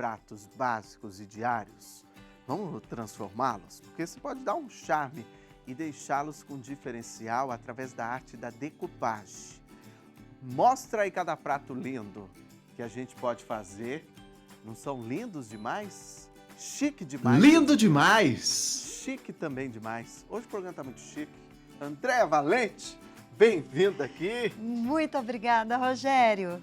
pratos básicos e diários, vamos transformá-los? Porque você pode dar um charme e deixá-los com diferencial através da arte da decoupagem. Mostra aí cada prato lindo que a gente pode fazer. Não são lindos demais? Chique demais. Lindo demais! Chique também demais. Hoje o programa está muito chique. Andréa Valente, bem-vinda aqui. Muito obrigada, Rogério.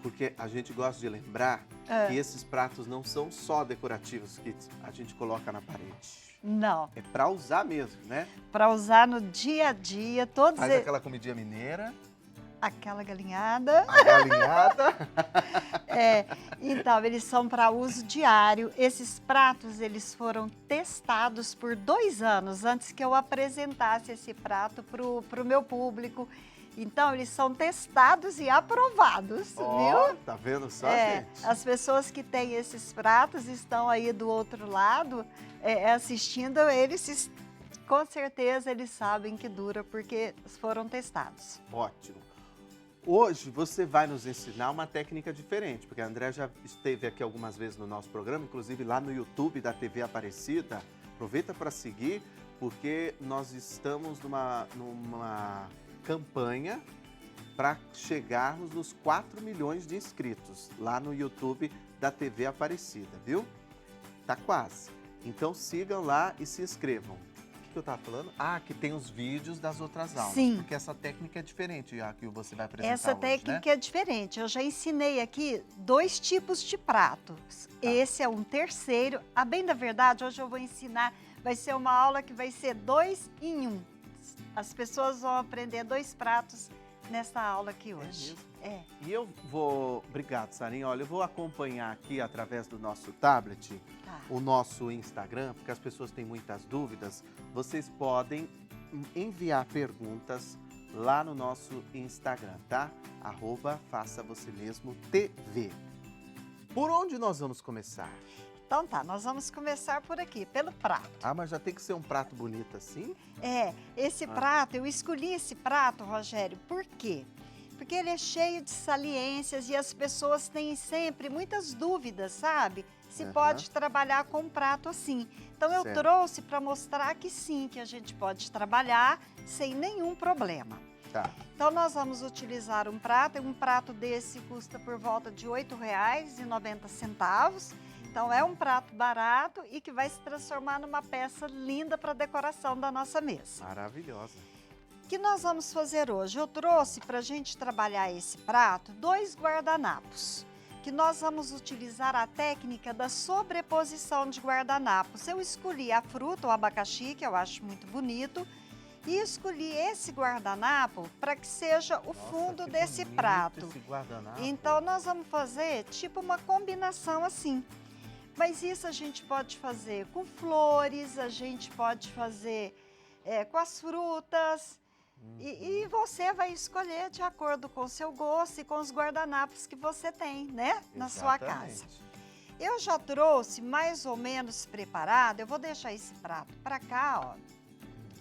Porque a gente gosta de lembrar que esses pratos não são só decorativos que a gente coloca na parede. Não, É para usar mesmo, né? para usar no dia a dia, todos Faz aquela comidinha mineira, aquela galinhada. a galinhada. Então, eles são para uso diário. Esses pratos, eles foram testados por 2 anos antes que eu apresentasse esse prato para o meu público. Então, eles são testados e aprovados, Ó, viu? tá vendo só, É, gente? as pessoas que têm esses pratos estão aí do outro lado assistindo, com certeza eles sabem que dura porque foram testados. Ótimo. Hoje você vai nos ensinar uma técnica diferente, porque a Andréa já esteve aqui algumas vezes no nosso programa, inclusive lá no YouTube da TV Aparecida. Aproveita para seguir, porque nós estamos numa campanha para chegarmos nos 4 milhões de inscritos lá no YouTube da TV Aparecida, viu? Tá quase. Então sigam lá e se inscrevam. O que eu estava falando? Ah, que tem os vídeos das outras aulas. Sim. Porque essa técnica é diferente a que você vai apresentar Essa hoje, técnica né? é diferente. Eu já ensinei aqui 2 tipos de pratos. Esse é um terceiro. A bem da verdade, hoje eu vou ensinar, vai ser uma aula que vai ser 2 em 1. As pessoas vão aprender 2 pratos nessa aula aqui hoje. mesmo? É. E eu vou... Obrigado, Sarinha. Olha, eu vou acompanhar aqui através do nosso tablet Tá. o nosso Instagram, porque as pessoas têm muitas dúvidas. Vocês podem enviar perguntas lá no nosso Instagram, tá? @faça-você-mesmo-tv. Por onde nós vamos começar? Então tá, nós vamos começar por aqui, pelo prato. Ah, mas já tem que ser um prato bonito assim? Esse prato, eu escolhi esse prato, Rogério, por quê? Porque ele é cheio de saliências e as pessoas têm sempre muitas dúvidas, sabe? Se pode trabalhar com um prato assim. Então eu Certo. trouxe para mostrar que sim, que a gente pode trabalhar sem nenhum problema. Tá. Então nós vamos utilizar um prato desse custa por volta de R$ 8,90. Então é um prato barato e que vai se transformar numa peça linda para decoração da nossa mesa. Maravilhosa. O que nós vamos fazer hoje? Eu trouxe para a gente trabalhar esse prato 2 guardanapos, que nós vamos utilizar a técnica da sobreposição de guardanapos. Eu escolhi a fruta, o abacaxi, que eu acho muito bonito, e escolhi esse guardanapo para que seja o fundo que desse bonito prato. esse guardanapo. Então nós vamos fazer tipo uma combinação assim. Mas isso a gente pode fazer com flores, a gente pode fazer com as frutas. E você vai escolher de acordo com o seu gosto e com os guardanapos que você tem, né? Na sua casa. Exatamente. Eu já trouxe mais ou menos preparado, eu vou deixar esse prato para cá, ó.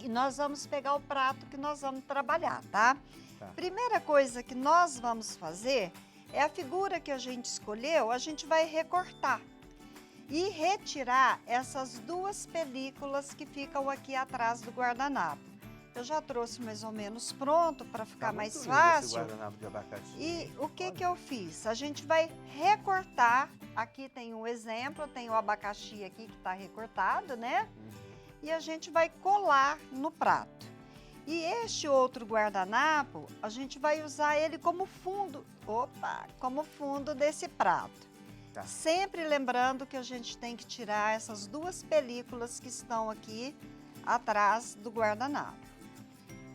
E nós vamos pegar o prato que nós vamos trabalhar, tá? Tá. Primeira coisa que nós vamos fazer é a figura que a gente escolheu, a gente vai recortar. E retirar essas 2 películas que ficam aqui atrás do guardanapo. Eu já trouxe mais ou menos pronto para ficar Tá mais muito lindo fácil. esse guardanapo de abacaxi. E o que eu fiz? A gente vai recortar. Aqui tem um exemplo, tem o abacaxi aqui que está recortado, né? E a gente vai colar no prato. E este outro guardanapo, a gente vai usar ele como fundo. Como fundo desse prato. Tá. Sempre lembrando que a gente tem que tirar essas 2 películas que estão aqui atrás do guardanapo.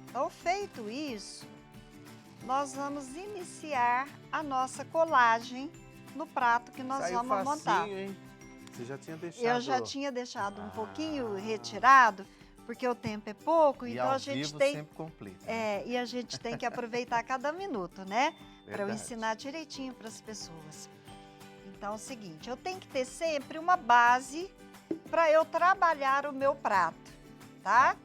Então, feito isso, nós vamos iniciar a nossa colagem no prato que nós Saiu vamos montar. facinho, hein? Você já tinha deixado. Eu já tinha deixado um pouquinho retirado, porque o tempo é pouco, E então ao a gente vivo tem... sempre complica. Né? e a gente tem que aproveitar cada minuto, né? Para eu Verdade. ensinar direitinho para as pessoas. Então é o seguinte, eu tenho que ter sempre uma base para eu trabalhar o meu prato, tá?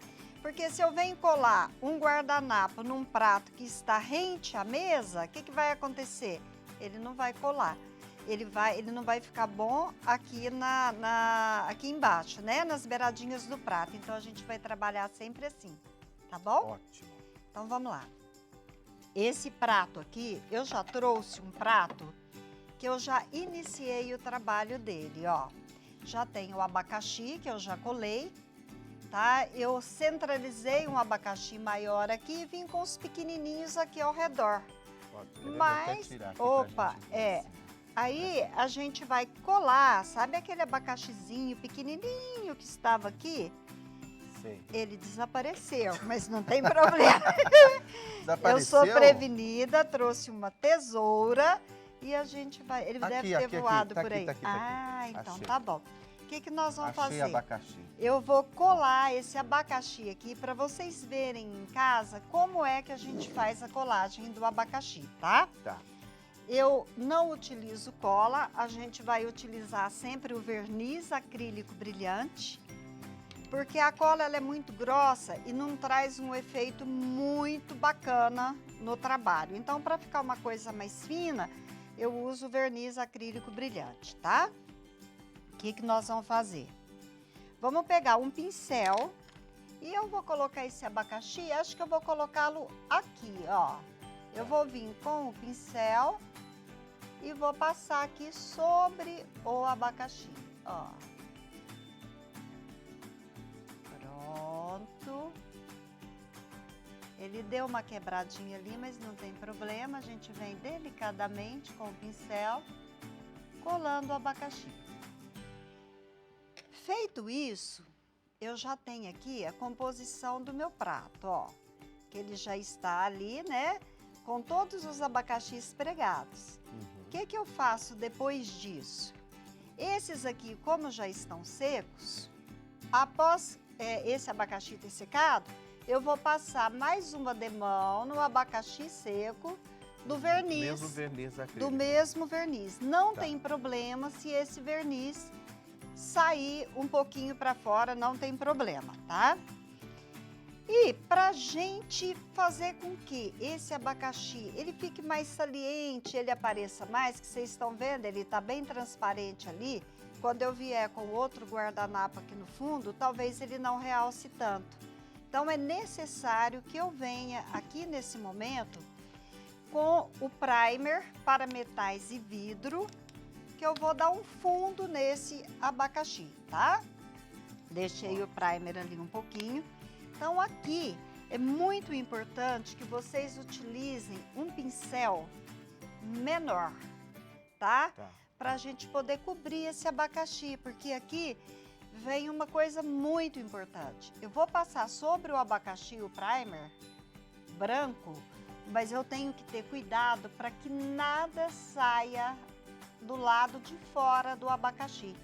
Porque se eu venho colar um guardanapo num prato que está rente à mesa, o que vai acontecer? Ele não vai colar. ele não vai ficar bom aqui, aqui embaixo, né? Nas beiradinhas do prato. Então, a gente vai trabalhar sempre assim, tá bom? Ótimo. Então, vamos lá. Esse prato aqui, eu já trouxe um prato que eu já iniciei o trabalho dele, ó. Já tem o abacaxi, que eu já colei, tá? Eu centralizei um abacaxi maior aqui e vim com os pequenininhos aqui ao redor. Mas, opa, aí a gente vai colar, sabe aquele abacaxizinho pequenininho que estava aqui? Sei. Ele desapareceu, mas não tem problema. Eu sou prevenida, trouxe uma tesoura e a gente vai... Ele deve ter voado por aí. Então achei. tá bom. O que nós vamos fazer? Abacaxi. Eu vou colar esse abacaxi aqui para vocês verem em casa como é que a gente faz a colagem do abacaxi, tá? Tá. Eu não utilizo cola, a gente vai utilizar sempre o verniz acrílico brilhante, porque a cola ela é muito grossa e não traz um efeito muito bacana no trabalho. Então, para ficar uma coisa mais fina, eu uso o verniz acrílico brilhante, tá? O que nós vamos fazer? Vamos pegar um pincel e eu vou colocar esse abacaxi, acho que eu vou colocá-lo aqui, ó. Eu vou vir com o pincel e vou passar aqui sobre o abacaxi, ó. Pronto. Ele deu uma quebradinha ali, mas não tem problema. A gente vem delicadamente com o pincel, colando o abacaxi. Feito isso, eu já tenho aqui a composição do meu prato, ó. Que ele já está ali, né? Com todos os abacaxis pregados. O que eu faço depois disso? Esses aqui, como já estão secos, após esse abacaxi ter secado, eu vou passar mais uma demão no abacaxi seco do verniz. Mesmo verniz acrílico. Do mesmo verniz. Não Tá. tem problema se esse verniz sair um pouquinho para fora, não tem problema, tá? E pra gente fazer com que esse abacaxi, ele fique mais saliente, ele apareça mais, que vocês estão vendo, ele tá bem transparente ali. Quando eu vier com outro guardanapo aqui no fundo, talvez ele não realce tanto. Então, é necessário que eu venha aqui nesse momento com o primer para metais e vidro, que eu vou dar um fundo nesse abacaxi, tá? Deixei o primer ali um pouquinho. Então, aqui é muito importante que vocês utilizem um pincel menor, tá? Para a gente poder cobrir esse abacaxi, porque aqui vem uma coisa muito importante. Eu vou passar sobre o abacaxi o primer branco, mas eu tenho que ter cuidado para que nada saia do lado de fora do abacaxi.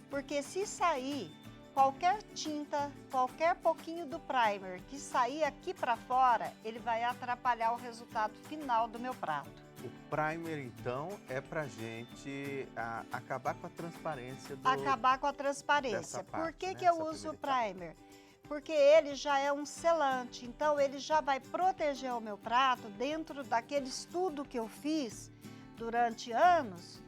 Porque se sair qualquer tinta, qualquer pouquinho do primer que sair aqui para fora, ele vai atrapalhar o resultado final do meu prato. O primer, então, é pra gente acabar com a transparência do... Acabar com a transparência. dessa parte, Por que né? que eu Essa uso o primeira primer? Porque ele já é um selante, então ele já vai proteger o meu prato dentro daquele estudo que eu fiz durante anos,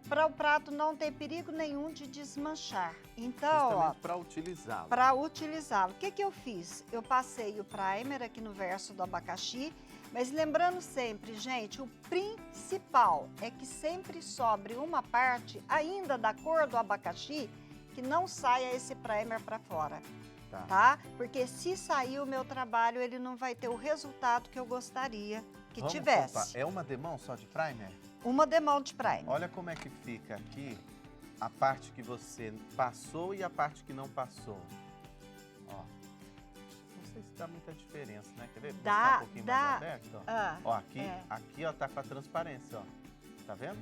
para o prato não ter perigo nenhum de desmanchar. Então, ó, para utilizá-lo. para utilizá-lo. O que que eu fiz? Eu passei o primer aqui no verso do abacaxi, mas lembrando sempre, gente, o principal é que sempre sobre uma parte, ainda da cor do abacaxi, que não saia esse primer para fora, tá? Porque se sair o meu trabalho, ele não vai ter o resultado que eu gostaria que tivesse. Vamos contar. É uma demão só de primer? Uma demão de primer. Olha como é que fica aqui a parte que você passou e a parte que não passou. Ó. Não sei se dá muita diferença, né? Quer ver? Dá, Mostrar um pouquinho dá. mais aberto, ó. Ah, Ó, aqui, ó, tá com a transparência, ó. Tá vendo?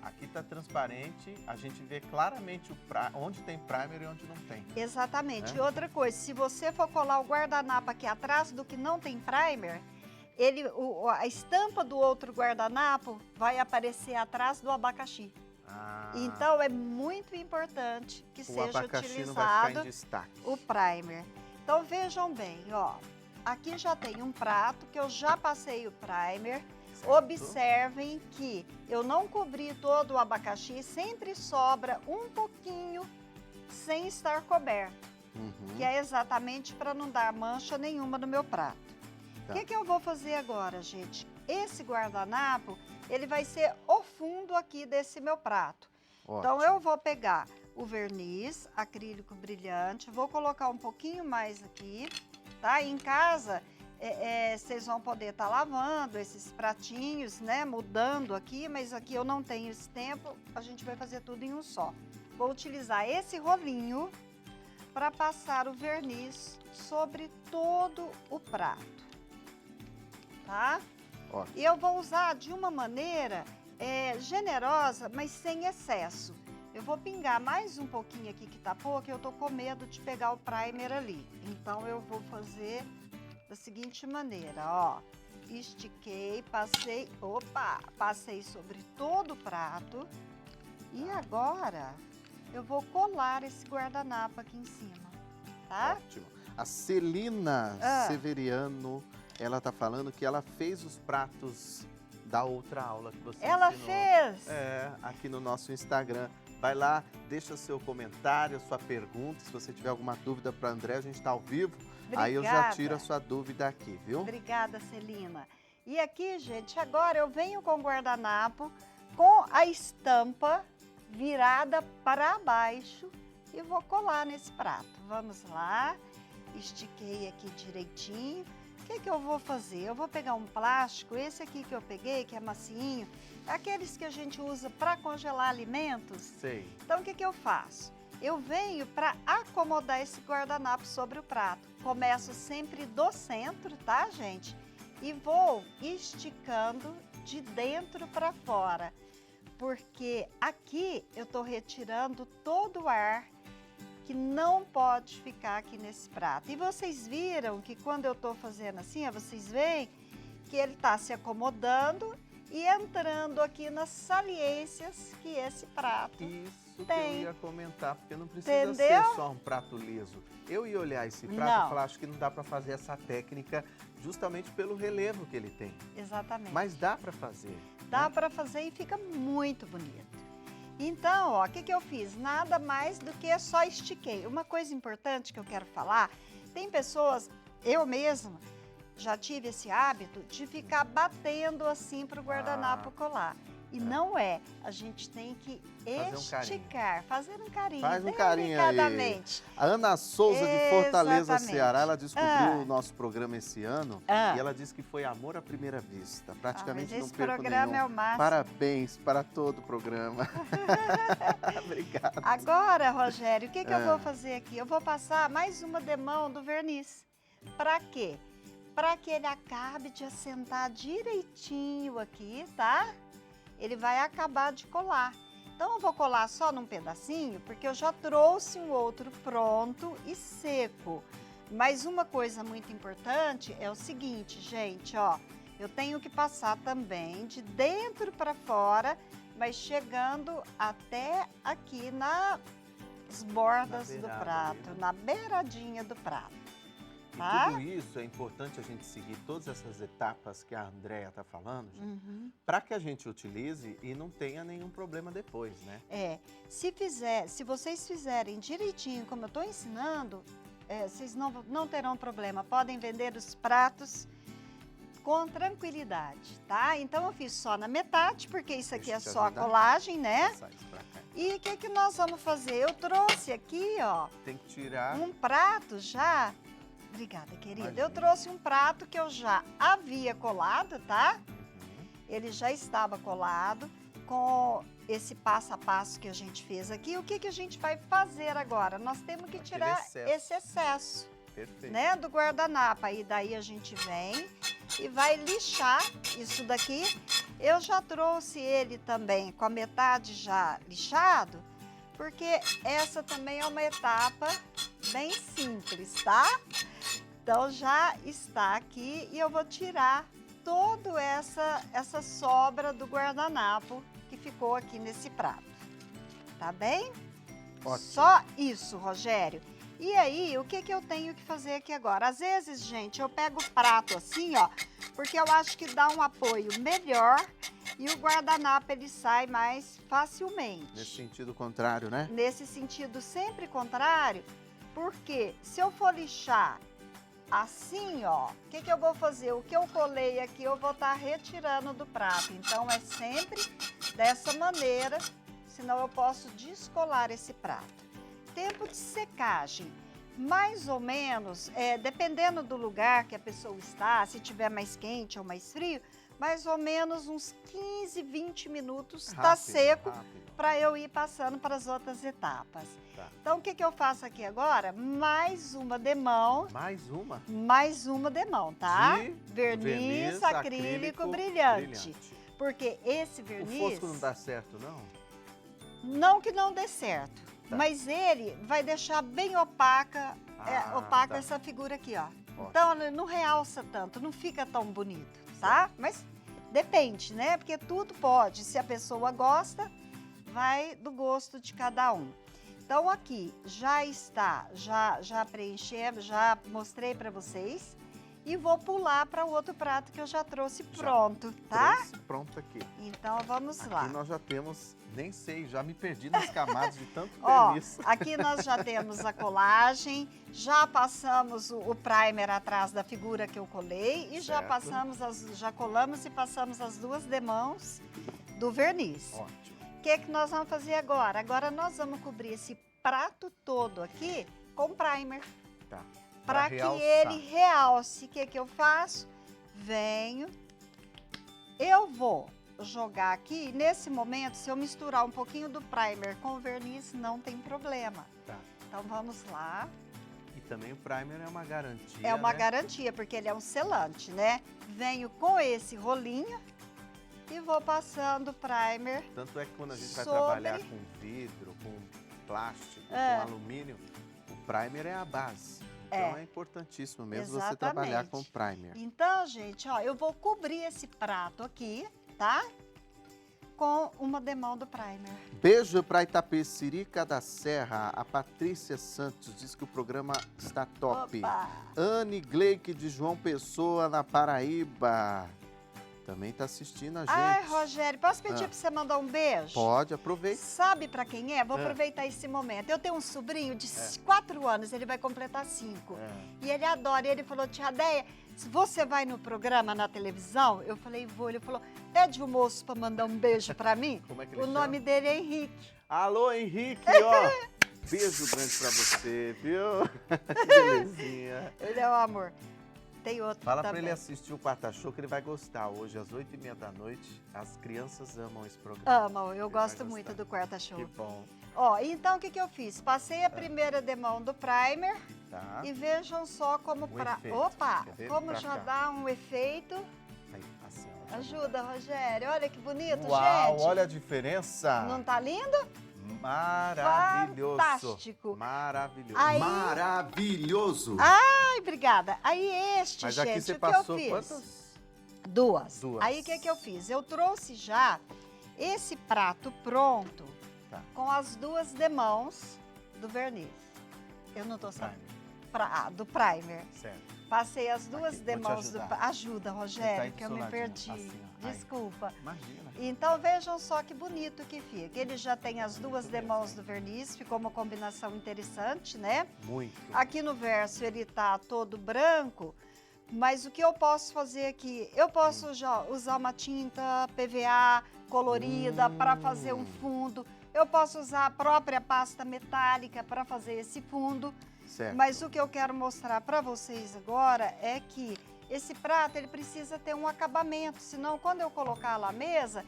Aqui tá transparente, a gente vê claramente onde tem primer e onde não tem. Exatamente. Né? E outra coisa, se você for colar o guardanapo aqui atrás do que não tem primer, a estampa do outro guardanapo vai aparecer atrás do abacaxi. Então, é muito importante que seja abacaxi não vai ficar em utilizado destaque. o primer. Então, vejam bem, ó. Aqui já tem um prato que eu já passei o primer. Observem que eu não cobri todo o abacaxi, sempre sobra um pouquinho sem estar coberto, que é exatamente para não dar mancha nenhuma no meu prato. O Tá. que eu vou fazer agora, gente? Esse guardanapo, ele vai ser o fundo aqui desse meu prato. Então, eu vou pegar o verniz acrílico brilhante, vou colocar um pouquinho mais aqui, tá? Em casa, vocês vão poder estar lavando esses pratinhos, né? Mudando aqui, mas aqui eu não tenho esse tempo, a gente vai fazer tudo em um só. Vou utilizar esse rolinho para passar o verniz sobre todo o prato, tá? Ótimo. E eu vou usar de uma maneira generosa, mas sem excesso. Eu vou pingar mais um pouquinho aqui que tá pouco, eu tô com medo de pegar o primer ali. Então, eu vou fazer da seguinte maneira, ó. Estiquei, passei sobre todo o prato. E agora, eu vou colar esse guardanapo aqui em cima, tá? Ótimo. A Celina Severiano, ela tá falando que ela fez os pratos da outra aula que você Ela ensinou. fez? Aqui no nosso Instagram. Vai lá, deixa seu comentário, sua pergunta. Se você tiver alguma dúvida para André, a gente está ao vivo. Obrigada. Aí eu já tiro a sua dúvida aqui, viu? Obrigada, Celina. E aqui, gente, agora eu venho com o guardanapo com a estampa virada para baixo e vou colar nesse prato. Vamos lá, estiquei aqui direitinho. O que eu vou fazer? Eu vou pegar um plástico, esse aqui que eu peguei, que é macinho, aqueles que a gente usa para congelar alimentos. Sei. Então, o que eu faço? Eu venho para acomodar esse guardanapo sobre o prato. Começo sempre do centro, tá, gente? E vou esticando de dentro para fora, porque aqui eu tô retirando todo o ar que não pode ficar aqui nesse prato. E vocês viram que quando eu tô fazendo assim, ó, vocês veem que ele tá se acomodando e entrando aqui nas saliências que esse prato Isso tem. que eu ia comentar, porque não precisa Entendeu? ser só um prato liso. Eu ia olhar esse prato Não. e falar, acho que não dá para fazer essa técnica justamente pelo relevo que ele tem. Exatamente. Mas dá para fazer. Dá né? para fazer e fica muito bonito. Então, ó, o que eu fiz? Nada mais do que só estiquei. Uma coisa importante que eu quero falar, tem pessoas, eu mesma, já tive esse hábito de ficar batendo assim para o guardanapo colar. E não é. A gente tem que esticar, fazer um carinho. Faz um carinho aí. Delicadamente. A Ana Souza, de Fortaleza, Exatamente. Ceará, ela descobriu o nosso programa esse ano Ah. e ela disse que foi amor à primeira vista. Praticamente mas não esse perco programa nenhum. é o máximo. Parabéns para todo o programa. Obrigado. Agora, Rogério, o que eu vou fazer aqui? Eu vou passar mais uma demão do verniz. Para quê? Para que ele acabe de assentar direitinho aqui, tá? Ele vai acabar de colar. Então, eu vou colar só num pedacinho, porque eu já trouxe um outro pronto e seco. Mas uma coisa muito importante é o seguinte, gente, ó. Eu tenho que passar também de dentro para fora, mas chegando até aqui nas bordas do beirada prato, ali, né? na beiradinha do prato. E Tá? tudo isso é importante a gente seguir todas essas etapas que a Andréia está falando, Uhum. para que a gente utilize e não tenha nenhum problema depois, né? Se vocês fizerem direitinho como eu estou ensinando, vocês não terão problema. Podem vender os pratos com tranquilidade, tá? Então eu fiz só na metade, porque isso aqui é Deixa eu te só a ajudar. colagem, né? Passar isso pra cá. E o que nós vamos fazer? Eu trouxe aqui, ó, Tem que tirar. um prato já. Obrigada, querida. Imagina. Eu trouxe um prato que eu já havia colado, tá? Uhum. Ele já estava colado com esse passo a passo que a gente fez aqui. O que a gente vai fazer agora? Nós temos que Aquele tirar excesso. esse excesso, Perfeito. né, do guardanapo. Aí daí a gente vem e vai lixar isso daqui. Eu já trouxe ele também com a metade já lixado, porque essa também é uma etapa bem simples, tá? Então já está aqui e eu vou tirar toda essa sobra do guardanapo que ficou aqui nesse prato. Tá bem? Ótimo. Só isso, Rogério. E aí, o que que eu tenho que fazer aqui agora? Às vezes, gente, eu pego o prato assim, ó, porque eu acho que dá um apoio melhor e o guardanapo ele sai mais facilmente. Nesse sentido contrário, né? Nesse sentido sempre contrário, porque se eu for lixar assim, ó, o que que eu vou fazer? O que eu colei aqui eu vou estar retirando do prato. Então é sempre dessa maneira, senão eu posso descolar esse prato. Tempo de secagem, mais ou menos, dependendo do lugar que a pessoa está, se tiver mais quente ou mais frio, mais ou menos uns 15, 20 minutos está seco para eu ir passando para as outras etapas. Tá. Então, o que que eu faço aqui agora? Mais uma demão. Mais uma? Mais uma demão, tá? De Verniz acrílico brilhante. Porque esse verniz... O fosco não dá certo, não? Não que não dê certo, Tá. mas ele vai deixar bem opaca, opaca tá. essa figura aqui, ó. Ótimo. Então, ele não realça tanto, não fica tão bonito, tá? Mas depende, né? Porque tudo pode. Se a pessoa gosta, vai do gosto de cada um. Então, aqui já está, já preenchemos, já mostrei para vocês. E vou pular para o outro prato que eu já trouxe pronto, tá? Trouxe pronto aqui. Então, vamos lá. Aqui nós já temos, nem sei, já me perdi nas camadas de tanto Ó, verniz. aqui nós já temos a colagem, já passamos o primer atrás da figura que eu colei e já Certo. passamos, já colamos e passamos as duas demãos do verniz. Ótimo. O que que nós vamos fazer agora? Agora nós vamos cobrir esse prato todo aqui com primer. Tá. Para que realçar. ele realce. O que que eu faço? Venho, eu vou jogar aqui, nesse momento, se eu misturar um pouquinho do primer com o verniz, não tem problema. Tá. Então vamos lá. E também o primer é uma garantia, É uma né? garantia, porque ele é um selante, né? Venho com esse rolinho e vou passando o primer. Tanto é que quando a gente vai sobre- trabalhar com vidro, com plástico, com alumínio, o primer é a base. Então é importantíssimo mesmo você trabalhar com o primer. Então, gente, ó, eu vou cobrir esse prato aqui, tá? Com uma demão do primer. Beijo para Itapecerica da Serra. A Patrícia Santos diz que o programa está top. Opa! Anne Gleick de João Pessoa, na Paraíba. Também está assistindo a gente. Ai, Rogério, posso pedir Ah. para você mandar um beijo? Pode, aproveita. Sabe para quem é? Vou Ah. aproveitar esse momento. Eu tenho um sobrinho de 4 anos, ele vai completar 5. E ele adora. E ele falou, tia Deia, se você vai no programa na televisão? Eu falei, vou. Ele falou, pede o moço para mandar um beijo para mim. Como é que ele O chama? nome dele é Henrique. Alô, Henrique, ó. Beijo grande para você, viu? Que belezinha. Ele é um amor. Tem outro Fala para também. ele assistir o Quarta Show, que ele vai gostar. Hoje, às 8h30 da noite, as crianças amam esse programa. Amam, eu Ele vai gosto muito gostar. do Quarta Show. Que bom, Ó, então o que que eu fiz? Passei a primeira demão do primer tá? e vejam só como efeito. Opa, Quer ver? como Pra já cá. dá um efeito. Aí, assim, ó. Ajuda, Rogério. Olha que bonito, Uau, gente. olha a diferença. Não tá lindo? Maravilhoso. Fantástico. Maravilhoso. Aí- Maravilhoso! Ai, obrigada. Aí este, Mas gente, aqui você o que passou eu fiz? quantas? Duas. Duas. Aí o que que eu fiz? Eu trouxe já esse prato pronto Tá. com as duas demãos do verniz. Eu não tô sabendo. Do primer. Certo. Passei as duas Aqui, vou te demãos do... ajudar. Ajuda, Rogério, que eu me ensoladinho, perdi. assim, ó. Aí. Desculpa. Imagina. Então vejam só que bonito que fica. Ele já tem as duas demãos do verniz, ficou uma combinação interessante, né? Muito. Aqui no verso ele tá todo branco, mas o que eu posso fazer aqui? Eu posso já usar uma tinta PVA colorida para fazer um fundo. Eu posso usar a própria pasta metálica para fazer esse fundo. Certo. Mas o que eu quero mostrar para vocês agora é que esse prato ele precisa ter um acabamento, senão quando eu colocar lá na mesa,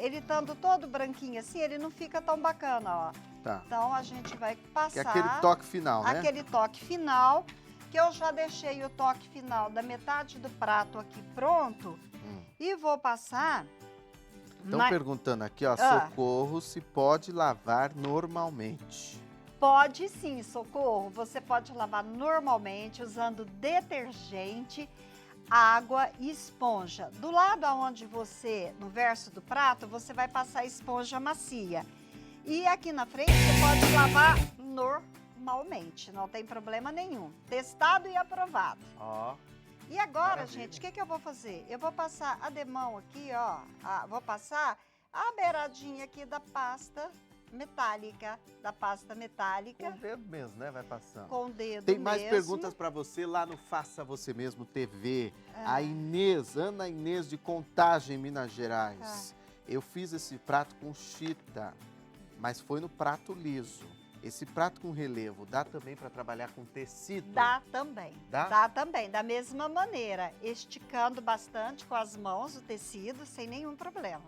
ele estando todo branquinho assim, ele não fica tão bacana, ó. Tá. Então a gente vai Que é passar aquele toque final, né? aquele toque final, que eu já deixei o toque final da metade do prato aqui pronto e vou passar. Estão perguntando aqui, ó, Socorro, se pode lavar normalmente. Pode sim, Socorro. Você pode lavar normalmente usando detergente, água e esponja. Do lado aonde você, no verso do prato, você vai passar esponja macia. E aqui na frente você pode lavar normalmente, não tem problema nenhum. Testado e aprovado. Ó, E agora, Maravilha. gente, o que eu vou fazer? Eu vou passar a demão aqui, ó. Vou passar a beiradinha aqui da pasta metálica. com o dedo mesmo, né? Vai passando. Com o dedo Tem mais mesmo. perguntas para você lá no Faça Você Mesmo TV. A Inês, Ana Inês de Contagem, Minas Gerais. Eu fiz esse prato com chita, mas foi no prato liso. Esse prato com relevo dá também para trabalhar com tecido? Dá também. Dá? Dá também, da mesma maneira. Esticando bastante com as mãos o tecido, sem nenhum problema.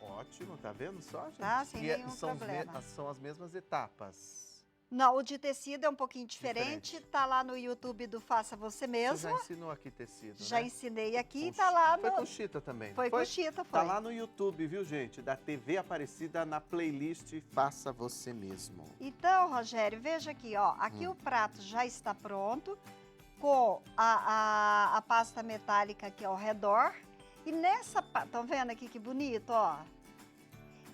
Ótimo, tá vendo só, gente? Tá, sem E nenhum são, problema. são as mesmas etapas. Não, o de tecido é um pouquinho diferente. Tá lá no YouTube do Faça Você Mesmo. Você já ensinou aqui tecido, Já né? ensinei aqui, Com tá lá Foi no... com chita também. Foi com chita, Tá foi. lá no YouTube, viu, gente? Da TV Aparecida na playlist Faça Você Mesmo. Então, Rogério, veja aqui, ó. Aqui o prato já está pronto, com a pasta metálica aqui ao redor. E nessa... Estão vendo aqui que bonito, ó?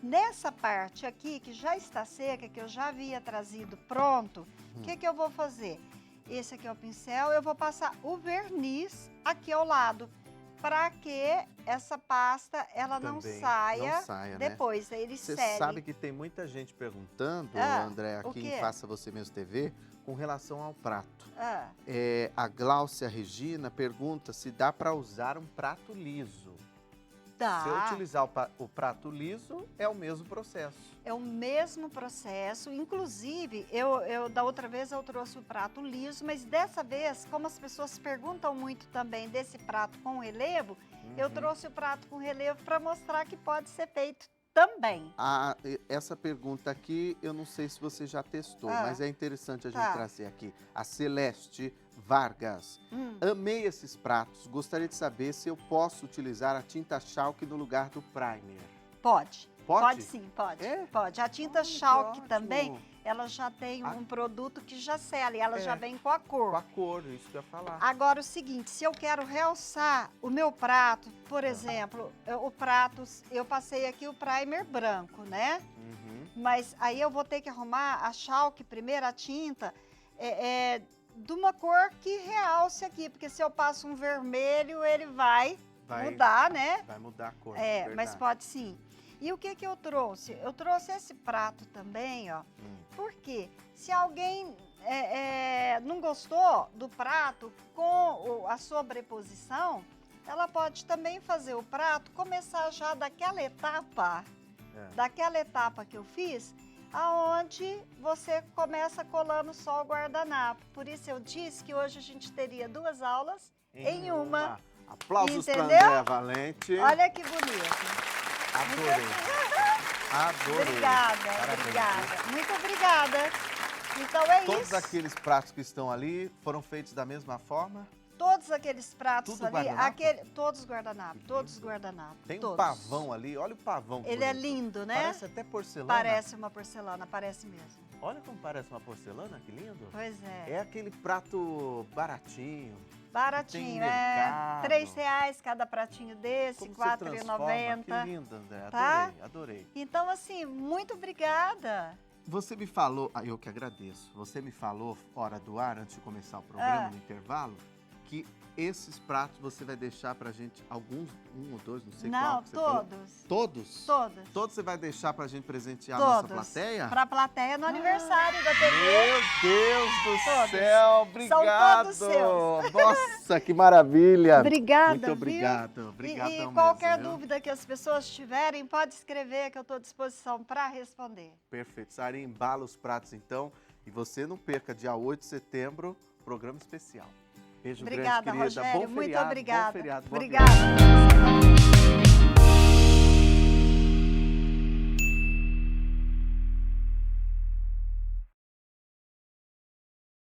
Nessa parte aqui, que já está seca, que eu já havia trazido pronto, o que eu vou fazer? Esse aqui é o pincel, eu vou passar o verniz aqui ao lado, para que essa pasta, ela não Também saia, não saia, né? depois, aí ele Você segue. sabe que tem muita gente perguntando, Ah, André, o aqui quê? em Faça Você Mesmo TV, com relação ao prato. Ah, A Gláucia Regina pergunta se dá para usar um prato liso. dá. Se eu utilizar o prato liso, é o mesmo processo. É o mesmo processo, inclusive, eu da outra vez eu trouxe o prato liso, mas dessa vez, como as pessoas perguntam muito também desse prato com relevo, eu Uhum. trouxe o prato com relevo para mostrar que pode ser feito também. Essa pergunta aqui, eu não sei se você já testou, Ah, mas é interessante a gente tá. trazer aqui. A Celeste Vargas. Amei esses pratos. Gostaria de saber se eu posso utilizar a tinta chalk no lugar do primer. Pode. Pode? Pode sim, pode. É? Pode. A tinta Olha, que chalk ótimo. também, ela já tem um produto que já sela, e ela É. já vem com a cor. Com a cor, isso que eu ia falar. Agora, o seguinte, se eu quero realçar o meu prato, por exemplo, o prato, eu passei aqui o primer branco, né? Uhum. Mas aí eu vou ter que arrumar a chalk primeiro, a tinta, de uma cor que realce aqui, porque se eu passo um vermelho, ele vai mudar, né? Vai mudar a cor. Mas verdade. pode sim. E o que eu trouxe? Eu trouxe esse prato também, ó. Porque se alguém não gostou do prato com a sobreposição, ela pode também fazer o prato, começar já daquela etapa que eu fiz, aonde você começa colando só o guardanapo. Por isso eu disse que hoje a gente teria 2 aulas em uma. Aplausos para Entendeu? Andréa Valente. Olha que bonito. Adorei. Adorei. Obrigada, Parabéns, obrigada. Muito obrigada. Então é Todos isso. aqueles pratos que estão ali foram feitos da mesma forma? Todos aqueles pratos Tudo ali, guardanapo? todos guardanapos, Que todos lindo. guardanapo. Tem um todos. pavão ali, olha o pavão. que Ele é bonito. lindo, né? Parece até porcelana. Parece uma porcelana, parece mesmo. Olha como parece uma porcelana, que lindo. Pois é. É aquele prato baratinho. Baratinho, tem mercado. R$3 cada pratinho desse, Como você transforma. R$4,90. Que lindo, André. Tá? Adorei, adorei. Então, assim, muito obrigada. Você me falou, eu que agradeço, você me falou fora do ar, antes de começar o programa, no intervalo, que esses pratos você vai deixar pra gente, alguns, 1 ou 2, não sei qual Não, que você falou. todos. Todos? Todos. Todos você vai deixar pra gente presentear a nossa Todos. plateia? Pra plateia no aniversário da TV. Meu Deus do Todos. céu, obrigado! todos seus. Nossa, que maravilha! Obrigada, Muito obrigado, obrigadão E mesmo, qualquer viu? dúvida que as pessoas tiverem, pode escrever que eu estou à disposição para responder. Perfeito. Sara, embala os pratos então. E você não perca, dia 8 de setembro, programa especial. Beijo Obrigada, grande, querida. Rogério. Bom Muito feriado, obrigada. Bom feriado, boa Obrigada.